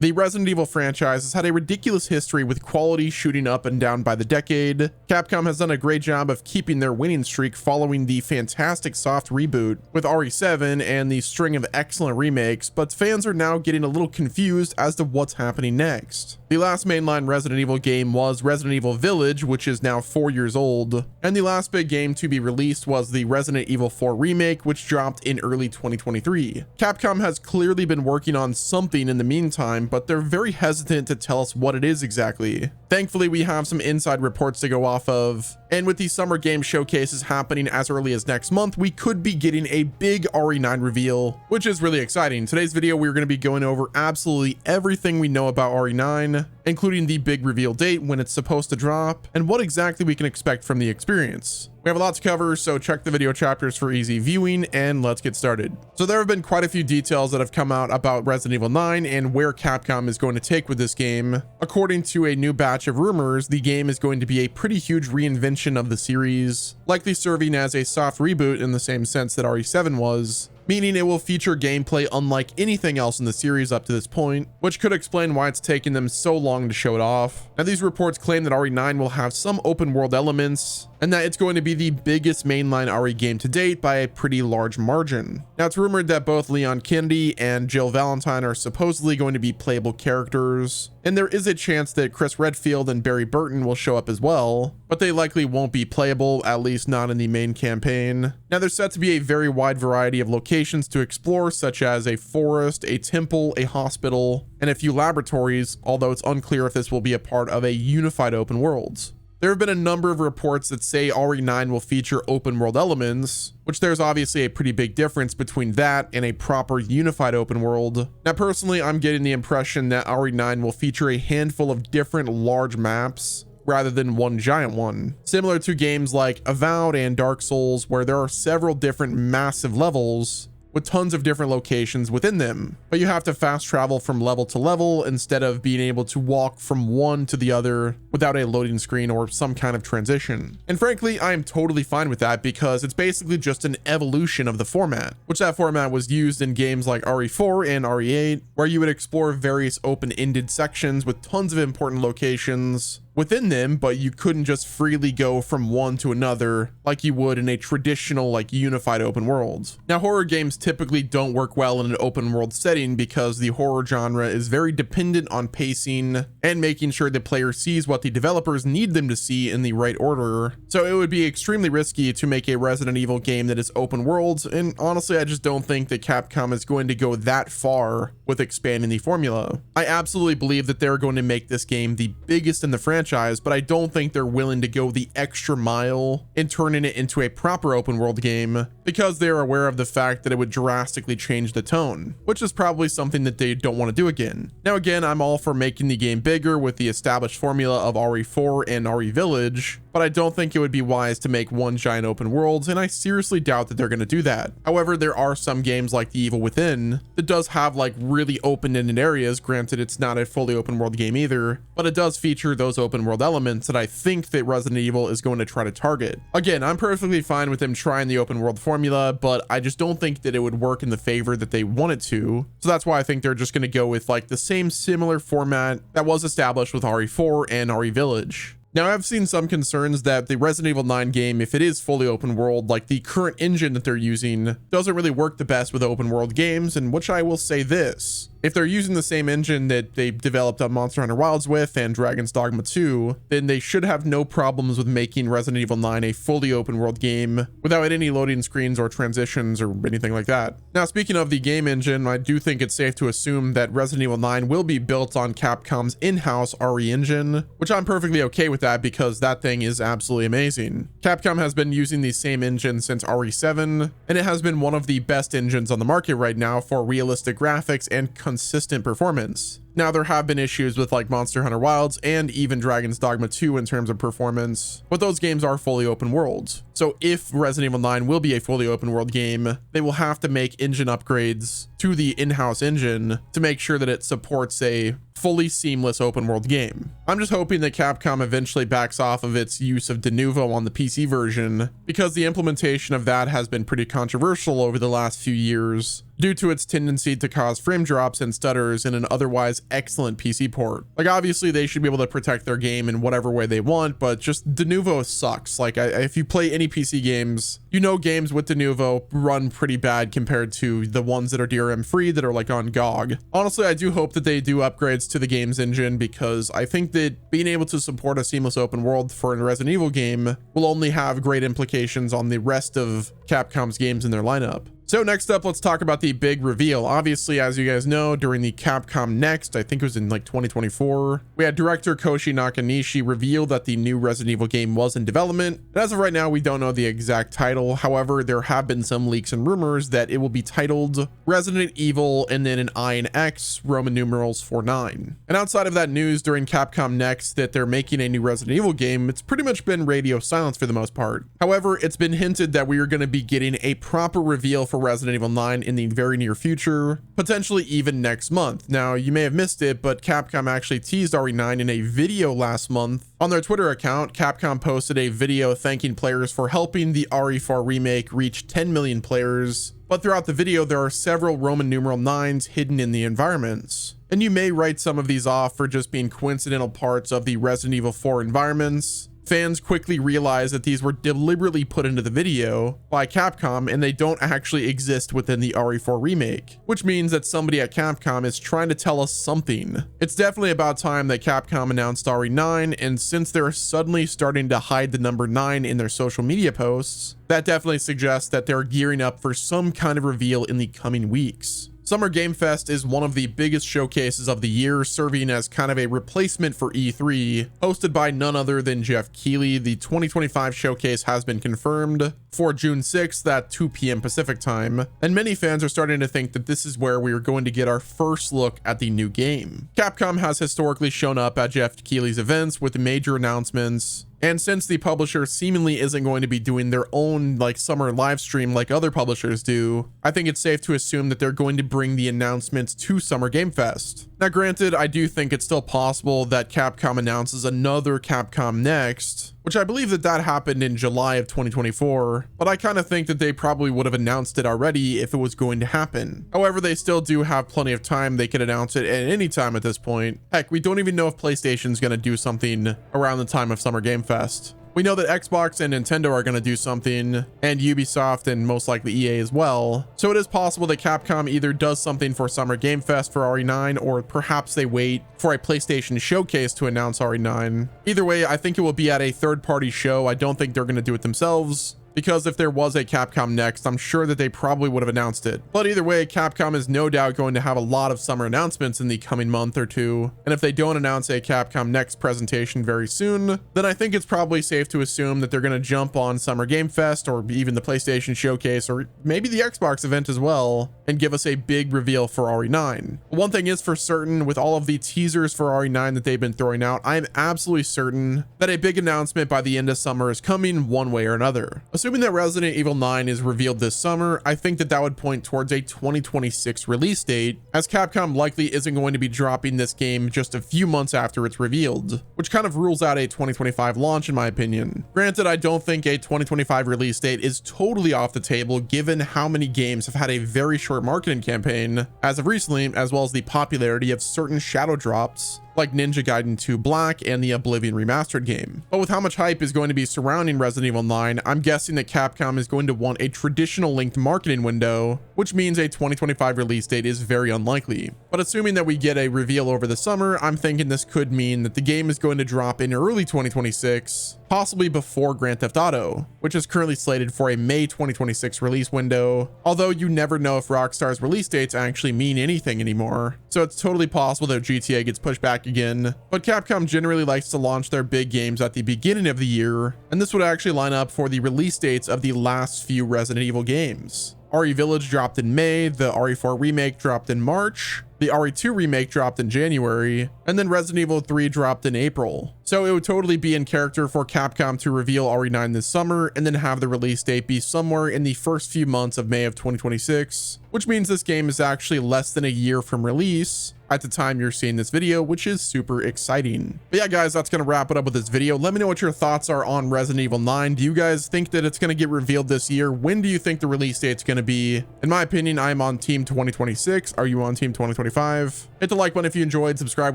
The Resident Evil franchise has had a ridiculous history with quality shooting up and down by the decade. Capcom has done a great job of keeping their winning streak following the fantastic soft reboot with RE7 and the string of excellent remakes, but fans are now getting a little confused as to what's happening next. The last mainline Resident Evil game was Resident Evil Village, which is now 4 years old, and the last big game to be released was the Resident Evil 4 remake, which dropped in early 2023. Capcom has clearly been working on something in the meantime, but they're very hesitant to tell us what it is exactly. Thankfully, we have some inside reports to go off of, and with these summer game showcases happening as early as next month, we could be getting a big RE9 reveal, which is really exciting. Today's video, we're going to be going over absolutely everything we know about RE9, including the big reveal date, when it's supposed to drop, and what exactly we can expect from the experience. We have a lot to cover, so check the video chapters for easy viewing, and let's get started. So there have been quite a few details that have come out about Resident Evil 9 and where Capcom is going to take with this game. According to a new batch of rumors, the game is going to be a pretty huge reinvention of the series, likely serving as a soft reboot in the same sense that RE7 was, meaning it will feature gameplay unlike anything else in the series up to this point, which could explain why it's taken them so long to show it off. Now, these reports claim that RE9 will have some open world elements, and that it's going to be the biggest mainline RE game to date by a pretty large margin. Now, it's rumored that both Leon Kennedy and Jill Valentine are supposedly going to be playable characters, and there is a chance that Chris Redfield and Barry Burton will show up as well, but they likely won't be playable, at least not in the main campaign. Now, there's set to be a very wide variety of locations to explore, such as a forest, a temple, a hospital, and a few laboratories, although it's unclear if this will be a part of a unified open world. There have been a number of reports that say RE9 will feature open world elements, which there's obviously a pretty big difference between that and a proper unified open world. Now, personally, I'm getting the impression that RE9 will feature a handful of different large maps rather than one giant one, similar to games like Avowed and Dark Souls, where there are several different massive levels with tons of different locations within them, but you have to fast travel from level to level instead of being able to walk from one to the other without a loading screen or some kind of transition. And frankly, I am totally fine with that because it's basically just an evolution of the format, which that format was used in games like RE4 and RE8, where you would explore various open-ended sections with tons of important locations within them, but you couldn't just freely go from one to another like you would in a traditional, like, unified open world. Now, horror games typically don't work well in an open world setting because the horror genre is very dependent on pacing and making sure the player sees what the developers need them to see in the right order. So it would be extremely risky to make a Resident Evil game that is open world, and honestly, I just don't think that Capcom is going to go that far with expanding the formula. I absolutely believe that they're going to make this game the biggest in the franchise, but I don't think they're willing to go the extra mile in turning it into a proper open world game because they're aware of the fact that it would drastically change the tone, which is probably something that they don't want to do again. Now, again, I'm all for making the game bigger with the established formula of RE4 and RE Village, but I don't think it would be wise to make one giant open world, and I seriously doubt that they're going to do that. However, there are some games like The Evil Within that does have like really open-ended areas. Granted, it's not a fully open world game either, but it does feature those open world elements that I think that Resident Evil is going to try to target. Again, I'm perfectly fine with them trying the open world formula, but I just don't think that it would work in the favor that they want it to. So that's why I think they're just going to go with like the same similar format that was established with RE4 and RE Village. Now, I've seen some concerns that the Resident Evil 9 game, if it is fully open world, like the current engine that they're using, doesn't really work the best with open world games, and which I will say this. If they're using the same engine that they developed on Monster Hunter Wilds with and Dragon's Dogma 2, then they should have no problems with making Resident Evil 9 a fully open world game without any loading screens or transitions or anything like that. Now, speaking of the game engine, I do think it's safe to assume that Resident Evil 9 will be built on Capcom's in-house RE engine, which I'm perfectly okay with that because that thing is absolutely amazing. Capcom has been using the same engine since RE7, and it has been one of the best engines on the market right now for realistic graphics and consistent performance. Now, there have been issues with like Monster Hunter Wilds and even Dragon's Dogma 2 in terms of performance, but those games are fully open world. So if Resident Evil 9 will be a fully open world game, they will have to make engine upgrades to the in-house engine to make sure that it supports a fully seamless open world game. I'm just hoping that Capcom eventually backs off of its use of Denuvo on the PC version, because the implementation of that has been pretty controversial over the last few years, due to its tendency to cause frame drops and stutters in an otherwise excellent PC port. Like, obviously they should be able to protect their game in whatever way they want, but just Denuvo sucks. Like, if you play any PC games, you know games with Denuvo run pretty bad compared to the ones that are DRM free that are like on GOG. Honestly, I do hope that they do upgrades to the game's engine, because I think that being able to support a seamless open world for a Resident Evil game will only have great implications on the rest of Capcom's games in their lineup. So next up, let's talk about the big reveal. Obviously, as you guys know, during the Capcom Next, I think it was in like 2024, we had director Koshi Nakanishi reveal that the new Resident Evil game was in development. And as of right now, we don't know the exact title. However, there have been some leaks and rumors that it will be titled Resident Evil and then an I and X, Roman numerals 49. And outside of that news during Capcom Next that they're making a new Resident Evil game, it's pretty much been radio silence for the most part. However, it's been hinted that we are going to be getting a proper reveal for Resident Evil 9 in the very near future, potentially even next month. Now, you may have missed it, but Capcom actually teased RE9 in a video last month. On their Twitter account, Capcom posted a video thanking players for helping the RE4 remake reach 10 million players. But throughout the video, there are several Roman numeral 9s hidden in the environments. And you may write some of these off for just being coincidental parts of the Resident Evil 4 environments. Fans quickly realized that these were deliberately put into the video by Capcom and they don't actually exist within the RE4 remake, which means that somebody at Capcom is trying to tell us something. It's definitely about time that Capcom announced RE9, and since they're suddenly starting to hide the number 9 in their social media posts, that definitely suggests that they're gearing up for some kind of reveal in the coming weeks. Summer Game Fest is one of the biggest showcases of the year, serving as kind of a replacement for E3, hosted by none other than Jeff Keighley. The 2025 showcase has been confirmed for June 6th at 2 p.m. Pacific time, and many fans are starting to think that this is where we are going to get our first look at the new game. Capcom has historically shown up at Jeff Keighley's events with major announcements, and since the publisher seemingly isn't going to be doing their own like summer live stream like other publishers do, I think it's safe to assume that they're going to bring the announcements to Summer Game Fest. Now granted, I do think it's still possible that Capcom announces another Capcom Next, which I believe that happened in July of 2024, but I kind of think that they probably would have announced it already if it was going to happen. However, they still do have plenty of time. They can announce it at any time at this point. Heck, we don't even know if PlayStation's going to do something around the time of Summer Game Fest. We know that Xbox and Nintendo are going to do something, and Ubisoft and most likely EA as well. So it is possible that Capcom either does something for Summer Game Fest for RE9, or perhaps they wait for a PlayStation showcase to announce RE9. Either way, I think it will be at a third-party show. I don't think they're going to do it themselves, because if there was a Capcom Next, I'm sure that they probably would have announced it. But either way, Capcom is no doubt going to have a lot of summer announcements in the coming month or two. And if they don't announce a Capcom Next presentation very soon, then I think it's probably safe to assume that they're going to jump on Summer Game Fest or even the PlayStation showcase or maybe the Xbox event as well and give us a big reveal for RE9. One thing is for certain, with all of the teasers for RE9 that they've been throwing out, I am absolutely certain that a big announcement by the end of summer is coming one way or another. Assuming that Resident Evil 9 is revealed this summer, I think that would point towards a 2026 release date, as Capcom likely isn't going to be dropping this game just a few months after it's revealed, which kind of rules out a 2025 launch in my opinion. Granted, I don't think a 2025 release date is totally off the table given how many games have had a very short marketing campaign as of recently, as well as the popularity of certain shadow drops like Ninja Gaiden 2 Black and the Oblivion Remastered game. But with how much hype is going to be surrounding Resident Evil 9, I'm guessing that Capcom is going to want a traditional linked marketing window, which means a 2025 release date is very unlikely. But assuming that we get a reveal over the summer, I'm thinking this could mean that the game is going to drop in early 2026, possibly before Grand Theft Auto, which is currently slated for a May 2026 release window, although you never know if Rockstar's release dates actually mean anything anymore. So it's totally possible that GTA gets pushed back again, but Capcom generally likes to launch their big games at the beginning of the year, and this would actually line up for the release dates of the last few Resident Evil games. RE Village dropped in May, the RE4 remake dropped in March, the RE2 remake dropped in January, and then Resident Evil 3 dropped in April. So it would totally be in character for Capcom to reveal RE9 this summer and then have the release date be somewhere in the first few months of May of 2026, which means this game is actually less than a year from release at the time you're seeing this video, which is super exciting. But yeah, guys, that's going to wrap it up with this video. Let me know what your thoughts are on Resident Evil 9. Do you guys think that it's going to get revealed this year? When do you think the release date's going to be? In my opinion, I'm on team 2026. Are you on team 2025? Hit the like button if you enjoyed, subscribe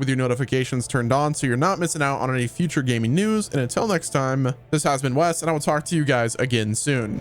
with your notifications turned on so you're not missing out on any future gaming news. And until next time, this has been Wes, and I will talk to you guys again soon.